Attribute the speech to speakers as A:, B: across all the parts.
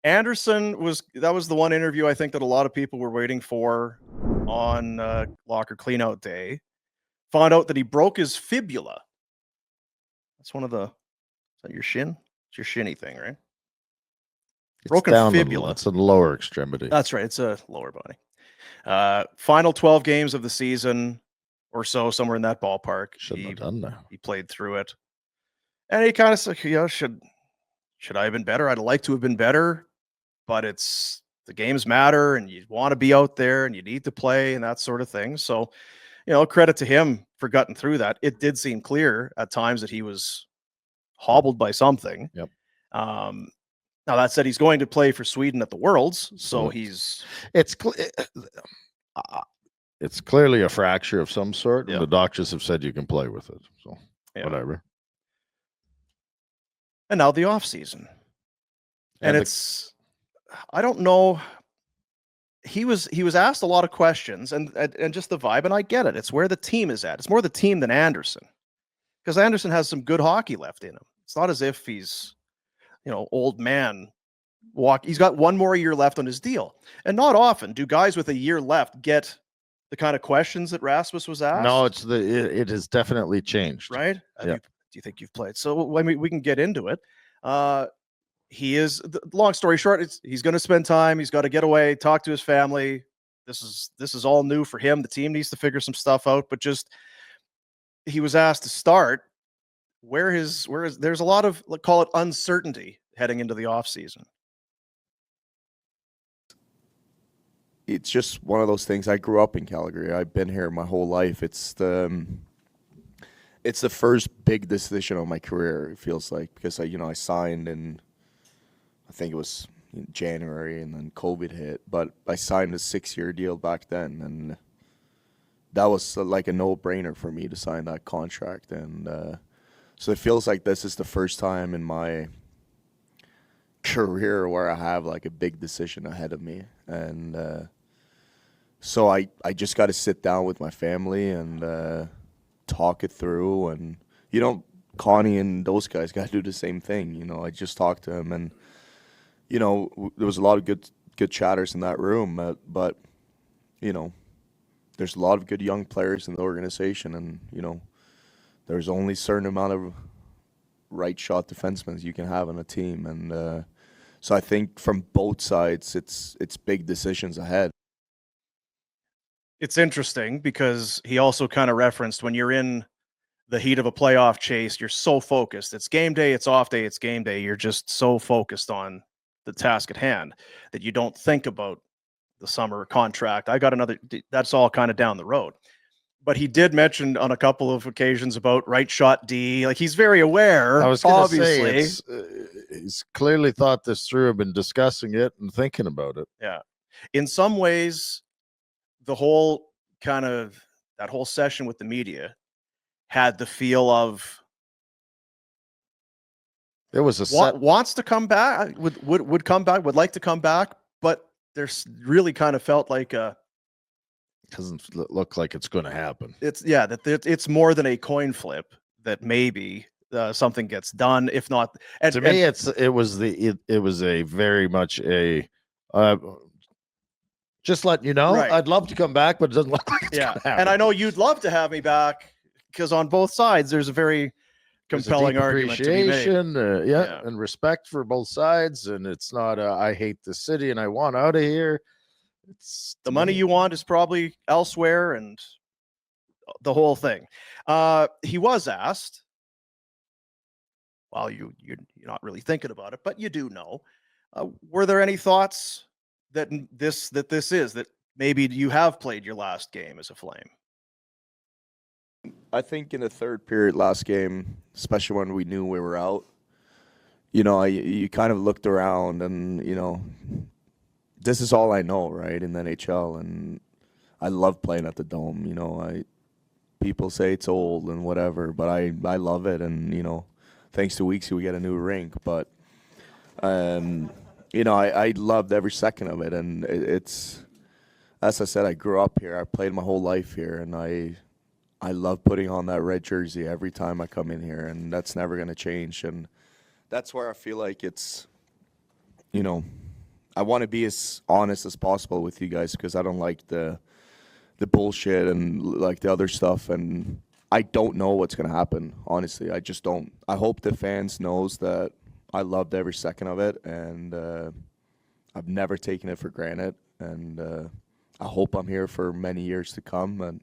A: Anderson that was the one interview I think that a lot of people were waiting for on locker cleanout day. Found out that he broke his fibula. That's one of the. Is that your shin? It's your shinny thing, right? Broken fibula.
B: It's a lower extremity.
A: That's right. It's a lower body. Final 12 games of the season or so, somewhere in that ballpark.
B: Shouldn't have done that.
A: He played through it. And he kind of said, should I have been better? I'd like to have been better, but the games matter and you want to be out there and you need to play and that sort of thing. So, credit to him for gutting through that. It did seem clear at times that he was hobbled by something.
B: Yep.
A: Now that said, he's going to play for Sweden at the Worlds, so
B: it's clearly a fracture of some sort, and the doctors have said you can play with it. So whatever.
A: And now the offseason. And I don't know. He was asked a lot of questions and just the vibe, and I get it. It's where the team is at. It's more the team than Anderson. Because Anderson has some good hockey left in him. It's not as if he's, old man he's got one more year left on his deal. And not often do guys with a year left get the kind of questions that Rasmus was asked.
B: No, it has definitely changed.
A: Right? Do you think you've played? So I mean, we can get into it. He is, long story short, he's going to spend time. He's got to get away, talk to his family. This is all new for him. The team needs to figure some stuff out, but he was asked to start there's a lot of, call it uncertainty heading into the offseason.
C: It's just one of those things. I grew up in Calgary. I've been here my whole life. It's the first big decision of my career, it feels like, because I signed in, I think it was in January, and then COVID hit, but I signed a 6-year deal back then, and that was like a no-brainer for me to sign that contract. And so it feels like this is the first time in my career where I have like a big decision ahead of me. And so I just got to sit down with my family and talk it through. And, Connie and those guys got to do the same thing. I just talked to him, and, there was a lot of good chatters in that room, but there's a lot of good young players in the organization, and, there's only a certain amount of right shot defensemen you can have on a team. And so I think from both sides, it's big decisions ahead.
A: It's interesting because he also kind of referenced when you're in the heat of a playoff chase, you're so focused. It's game day, it's off day, it's game day. You're just so focused on the task at hand that you don't think about the summer contract. That's all kind of down the road. But he did mention on a couple of occasions about right shot D. Like, he's very aware.
B: I was going to say, he's clearly thought this through, been discussing it and thinking about it.
A: Yeah. In some ways, the whole that whole session with the media had the feel of
B: there was
A: wants to come back, would come back, would like to come back, but there's really kind of felt like
B: doesn't look like it's going to happen.
A: It's more than a coin flip that maybe something gets done. If not,
B: to me, it was a very much a just letting you know. Right. I'd love to come back, but it doesn't look like it's going to happen.
A: And I know you'd love to have me back because on both sides there's a very compelling argument to be made.
B: And respect for both sides, and it's not I hate the city and I want out of here. It's
A: the money you want is probably elsewhere, and the whole thing. He was asked, well, you're not really thinking about it, but you do know. Were there any thoughts that maybe you have played your last game as a Flame?
C: I think in the third period last game, especially when we knew we were out, you kind of looked around and, this is all I know, right, in the NHL, and I love playing at the Dome. People say it's old and whatever, but I love it, and, thanks to Weeksy, we get a new rink, but, I loved every second of it, and it's, as I said, I grew up here, I played my whole life here, and I love putting on that red jersey every time I come in here, and that's never going to change, and that's where I feel like it's, I want to be as honest as possible with you guys because I don't like the bullshit and like the other stuff, and I don't know what's gonna happen. Honestly, I just don't. I hope the fans knows that I loved every second of it, and I've never taken it for granted, and I hope I'm here for many years to come.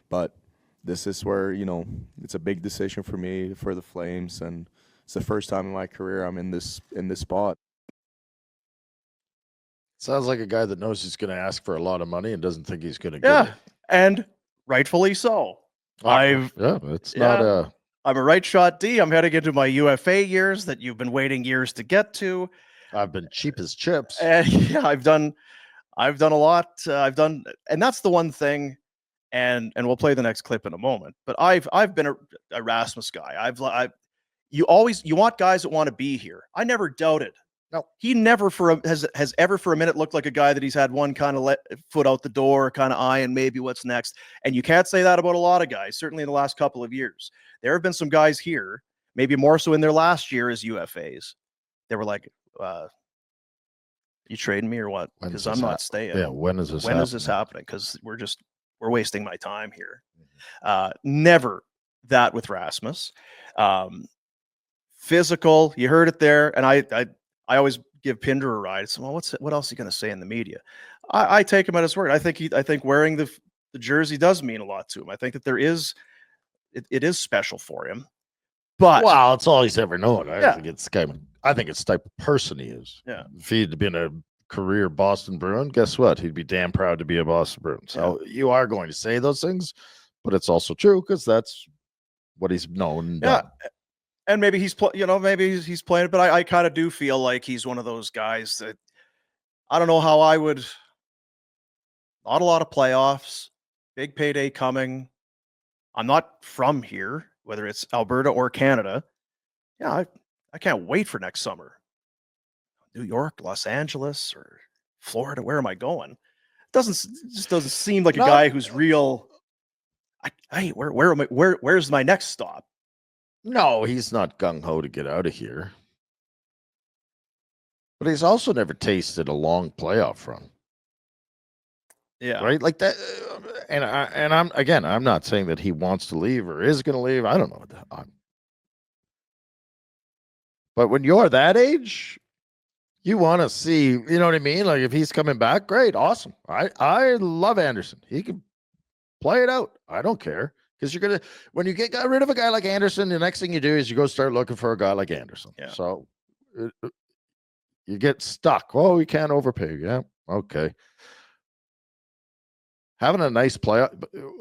C: But this is where it's a big decision for me for the Flames, and it's the first time in my career I'm in this spot.
B: Sounds like a guy that knows he's going to ask for a lot of money and doesn't think he's going to get
A: Yeah,
B: it.
A: and rightfully so.
B: It's not a.
A: I'm a right shot D. I'm heading into my UFA years that you've been waiting years to get to.
B: I've been cheap as chips.
A: And yeah, I've done a lot. And that's the one thing. And we'll play the next clip in a moment. But I've been a Rasmus guy. You want guys that want to be here. I never doubted.
B: No,
A: he never has ever for a minute looked like a guy that he's had one kind of foot out the door, kind of eyeing maybe what's next. And you can't say that about a lot of guys. Certainly in the last couple of years, there have been some guys here, maybe more so in their last year as UFAs. They were like, "You trading me or what? Because I'm not staying."
B: Yeah, when is this
A: happening? Because we're wasting my time here. Never that with Rasmus. Physical, you heard it there, and I always give Pinder a ride. So, well, what else is he going to say in the media? I take him at his word. I think wearing the jersey does mean a lot to him. I think that it is special for him. But
B: wow, it's all he's ever known.
A: Yeah.
B: I think it's the type of person he is.
A: Yeah.
B: If he'd been a career Boston Bruin, guess what? He'd be damn proud to be a Boston Bruin. So you are going to say those things, but it's also true because that's what he's known. And done.
A: And maybe he's playing it, but I kind of do feel like he's one of those guys that I don't know how I would. Not a lot of playoffs, big payday coming. I'm not from here, whether it's Alberta or Canada. Yeah, I can't wait for next summer. New York, Los Angeles, or Florida. Where am I going? It just doesn't seem like a guy who's real. Where's my next stop?
B: No, he's not gung-ho to get out of here. But he's also never tasted a long playoff run.
A: Yeah.
B: Right? Like that. And I'm not saying that he wants to leave or is going to leave. I don't know. But when you're that age, you want to see, you know what I mean? Like if he's coming back, great, awesome. I love Andersson. He can play it out. I don't care. Because when you get rid of a guy like Andersson, the next thing you do is you go start looking for a guy like Andersson.
A: Yeah.
B: So you get stuck. Oh, we can't overpay. Yeah. Okay. Having a nice playoff.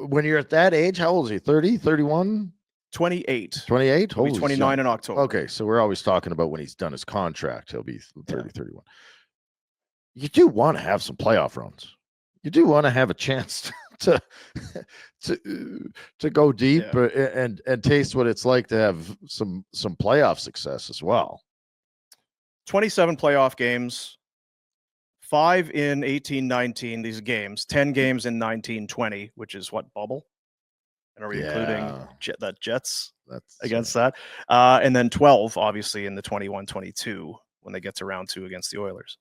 B: When you're at that age, how old is he? 30, 31?
A: 28.
B: 28?
A: He'll be 29 in October.
B: Okay. So we're always talking about when he's done his contract, he'll be 30, 31. You do want to have some playoff runs. You do want to have a chance to go deep and taste what it's like to have some playoff success as well.
A: 27 playoff games, 5 in 18-19 these games, 10 games in 19-20, which is what, bubble? And are we including the Jets against that? And then 12 obviously in the 21-22 when they get to round 2 against the Oilers.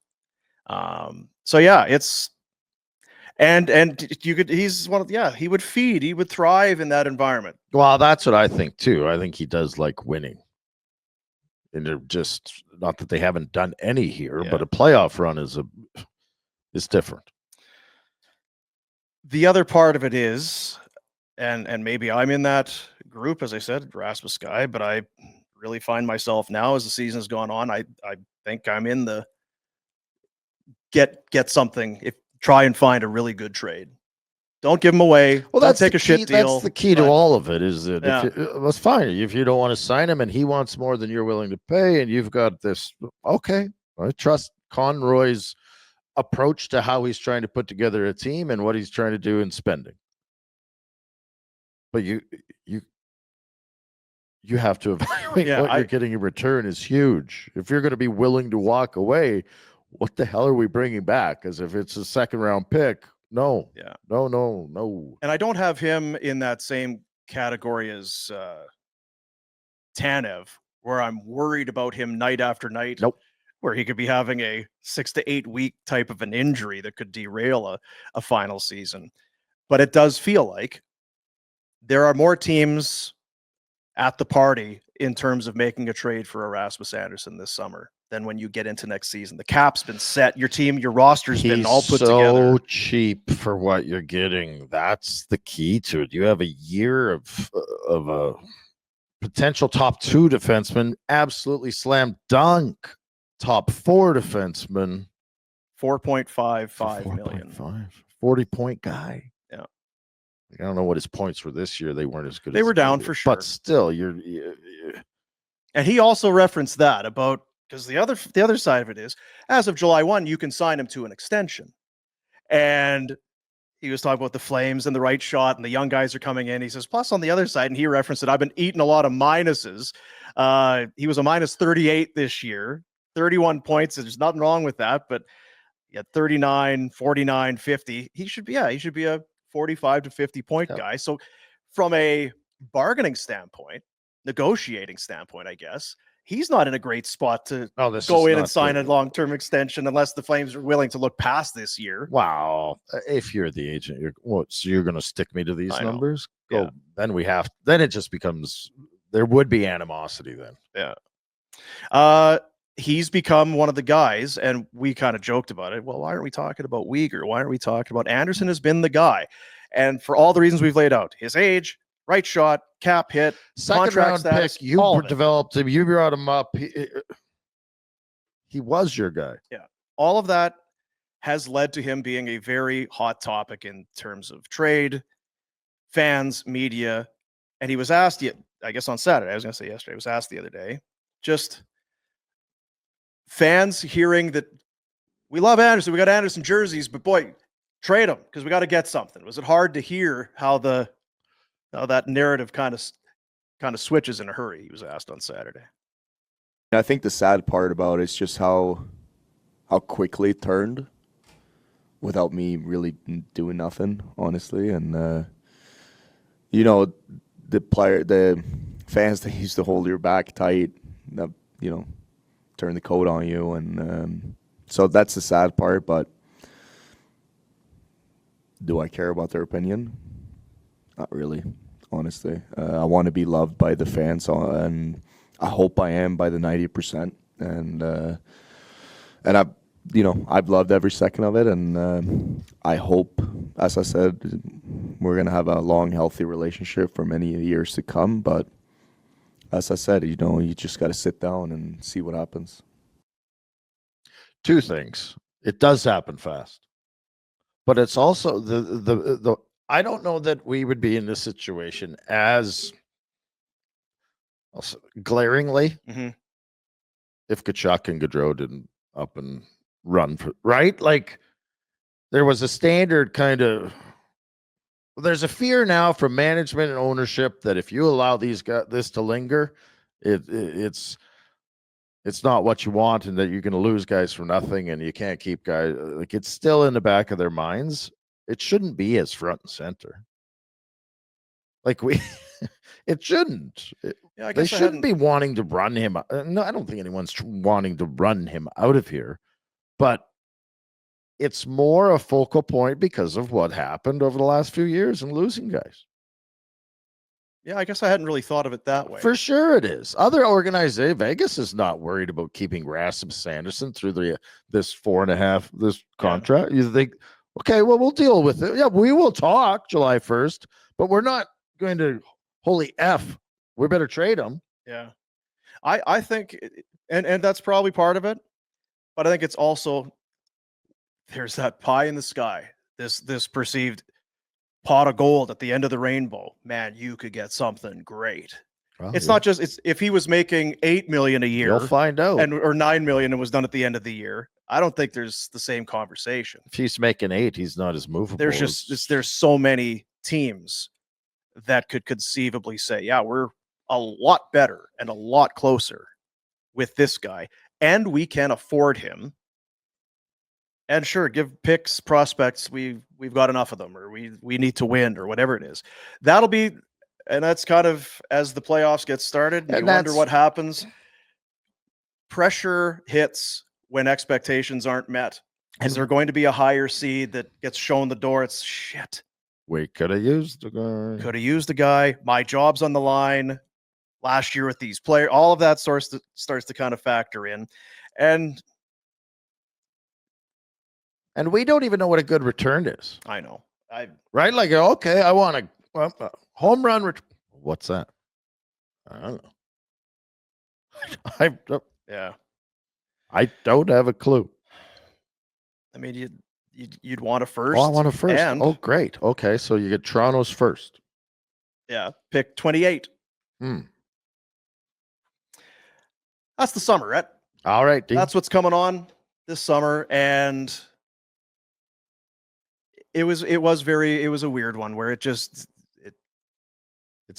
A: So yeah, it's and he's one of he would feed, he would thrive in that environment.
B: Well, that's what I think too. I think he does like winning. And they're just not that they haven't done any here, but a playoff run is different.
A: The other part of it is, and maybe I'm in that group, as I said, Rasmus guy, but I really find myself now as the season has gone on, I think I'm in the get something, try and find a really good trade. Don't give him away.
B: Well,
A: don't take a shit deal.
B: That's the key to all of it. Is that that's fine if you don't want to sign him and he wants more than you're willing to pay, and you've got this. Okay, I trust Conroy's approach to how he's trying to put together a team and what he's trying to do in spending. But you have to evaluate what you're getting in return is huge. If you're going to be willing to walk away, what the hell are we bringing back? As if it's a second round pick. No.
A: Yeah.
B: No.
A: And I don't have him in that same category as Tanev, where I'm worried about him night after night.
B: Nope.
A: where he could be having a 6 to 8 week type of an injury that could derail a final season. But it does feel like there are more teams at the party in terms of making a trade for a Rasmus Andersson this summer than when you get into next season. The cap's been set. Your team, your roster's been all put together.
B: So cheap for what you're getting. That's the key to it. You have a year of a potential top 2 defenseman, absolutely slam dunk top 4 defenseman.
A: 4.55 million.
B: 40-point guy.
A: Yeah.
B: I don't know what his points were this year. They weren't as good.
A: They were down for sure.
B: But still, you're
A: and he also referenced that about, because the other side of it is, as of July 1, you can sign him to an extension. And he was talking about the Flames and the right shot, and the young guys are coming in. He says, plus on the other side, and he referenced it, I've been eating a lot of minuses. He was a minus 38 this year, 31 points. There's nothing wrong with that, but yeah, 39, 49, 50. He should be a 45 to 50 point guy. So from a bargaining standpoint, negotiating standpoint, I guess, he's not in a great spot to go in and sign a long-term extension unless the Flames are willing to look past this year.
B: Wow. If you're the agent, so you're going to stick me to these numbers?
A: Yeah.
B: Then it just becomes, there would be animosity then.
A: Yeah. He's become one of the guys, and we kind of joked about it. Well, why aren't we talking about Weegar? Why aren't we talking about Andersson? Has been the guy. And for all the reasons we've laid out, his age, right shot, cap hit,
B: second round
A: status,
B: pick, you developed him, you brought him up. He was your guy.
A: Yeah. All of that has led to him being a very hot topic in terms of trade, fans, media. And he was asked, I guess on Saturday, I was going to say yesterday, he was asked the other day, just fans hearing that we love Andersson, we got Andersson jerseys, but boy, trade him because we got to get something. Was it hard to hear how that narrative kind of switches in a hurry? He was asked on Saturday.
C: I think the sad part about it is just how quickly it turned without me really doing nothing, honestly. And the fans that used to hold your back tight, turn the coat on you, and so that's the sad part. But do I care about their opinion? Not really, honestly. I want to be loved by the fans, and I hope I am by the 90%. And I've loved every second of it, and I hope, as I said, we're gonna have a long, healthy relationship for many years to come. But as I said, you just got to sit down and see what happens.
B: 2 things. It does happen fast, but it's also the I don't know that we would be in this situation as glaringly if Kachuk and Gaudreau didn't up and run for, right? Like there was a standard kind of. There's a fear now from management and ownership that if you allow this to linger, it's not what you want, and that you're going to lose guys for nothing, and you can't keep guys. Like it's still in the back of their minds. It shouldn't be as front and center. Like it shouldn't. They shouldn't be wanting to run him. No, I don't think anyone's wanting to run him out of here, but it's more a focal point because of what happened over the last few years and losing guys.
A: Yeah, I guess I hadn't really thought of it that way.
B: For sure it is. Other organizations, Vegas is not worried about keeping Rasmus Andersson through this 4.5, this contract. You think, okay, well, we'll deal with it. Yeah, we will talk July 1st, but we're not going to, holy F, we better trade him.
A: Yeah. I think, and that's probably part of it, but I think it's also, there's that pie in the sky, this perceived pot of gold at the end of the rainbow. Man, you could get something great. Well, it's not just, it's if he was making $8 million a year,
B: you'll find out,
A: or $9 million and was done at the end of the year. I don't think there's the same conversation.
B: If he's making 8, he's not as movable.
A: There's so many teams that could conceivably say, yeah, we're a lot better and a lot closer with this guy, and we can afford him. And sure, give picks, prospects. We've got enough of them, or we need to win, or whatever it is. That'll be, and that's kind of as the playoffs get started. And you wonder what happens. Pressure hits when expectations aren't met. Is there going to be a higher seed that gets shown the door? It's shit.
B: We could have used the guy.
A: Could have used a guy. My job's on the line last year with these players. All of that starts to kind of factor in. And
B: we don't even know what a good return is.
A: I know.
B: Right? Like, okay, I want a home run. What's that? I don't know.
A: Yeah.
B: I don't have a clue.
A: I mean, you'd want a first.
B: Oh, I want a first.
A: And,
B: oh, great. Okay, so you get Toronto's first.
A: Yeah, pick 28.
B: Hmm.
A: That's the summer, right?
B: All right, Dean.
A: That's what's coming on this summer, and it was a weird one where it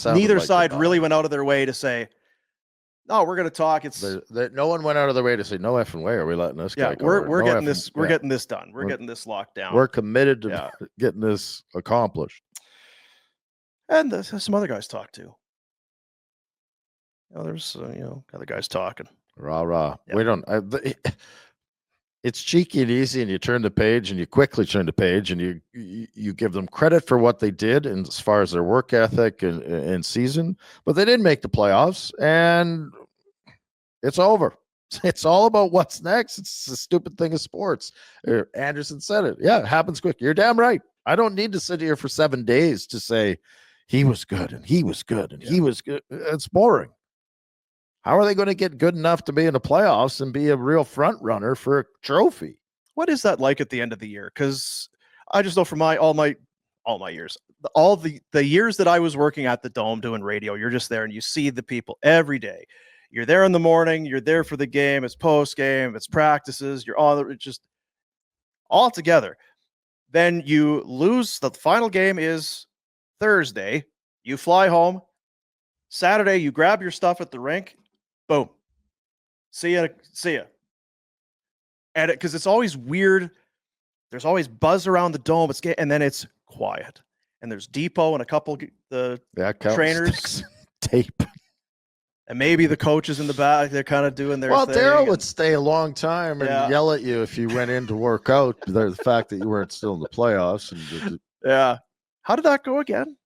A: neither
B: like
A: side really went out of their way to say, no, we're going to talk. It's
B: no one went out of their way to say, no effing way are we letting this guy go.
A: We're getting this. We're getting this done. We're getting this locked down.
B: We're committed to getting this accomplished.
A: And there's some other guys talk too. There's other guys talking.
B: Rah rah.
A: Yeah.
B: We don't. It's cheeky and easy, and you turn the page, and you quickly turn the page, and you give them credit for what they did, and as far as their work ethic and season, but they didn't make the playoffs, and it's over. It's all about what's next. It's a stupid thing of sports. Anderson said it. Yeah, it happens quick. You're damn right. I don't need to sit here for 7 days to say he was good and he was good and he was good. It's boring. How are they going to get good enough to be in the playoffs and be a real front runner for a trophy?
A: What is that like at the end of the year? Because I just know from all my years, all the years that I was working at the Dome doing radio, you're just there and you see the people every day. You're there in the morning. You're there for the game. It's post game. It's practices. You're it's just all together. Then you lose. The final game is Thursday. You fly home. Saturday, you grab your stuff at the rink. Boom. See ya. And because it's always weird. There's always buzz around the Dome. And then it's quiet. And there's Depot and a couple the trainers.
B: Tape.
A: And maybe the coaches in the back, they're kind of doing their thing.
B: Daryl would stay a long time and yell at you if you went in to work out. The fact that you weren't still in the playoffs. And
A: yeah. How did that go again?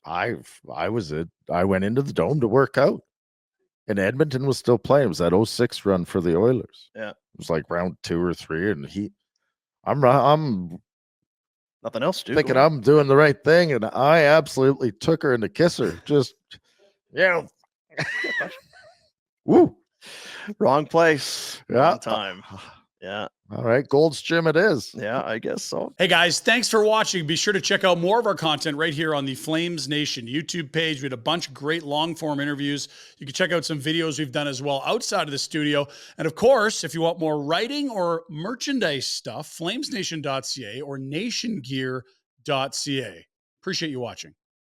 B: I went into the Dome to work out. And Edmonton was still playing. It was that 06 run for the Oilers.
A: Yeah.
B: It was like round 2 or 3. And I'm
A: nothing else to do.
B: Thinking I'm doing the right thing. And I absolutely took her in to kiss her. Just, woo.
A: Wrong place. Wrong time. Yeah.
B: All right. Gold's Gym it is.
A: Yeah, I guess so.
D: Hey, guys, thanks for watching. Be sure to check out more of our content right here on the Flames Nation YouTube page. We had a bunch of great long-form interviews. You can check out some videos we've done as well outside of the studio. And, of course, if you want more writing or merchandise stuff, flamesnation.ca or nationgear.ca. Appreciate you watching.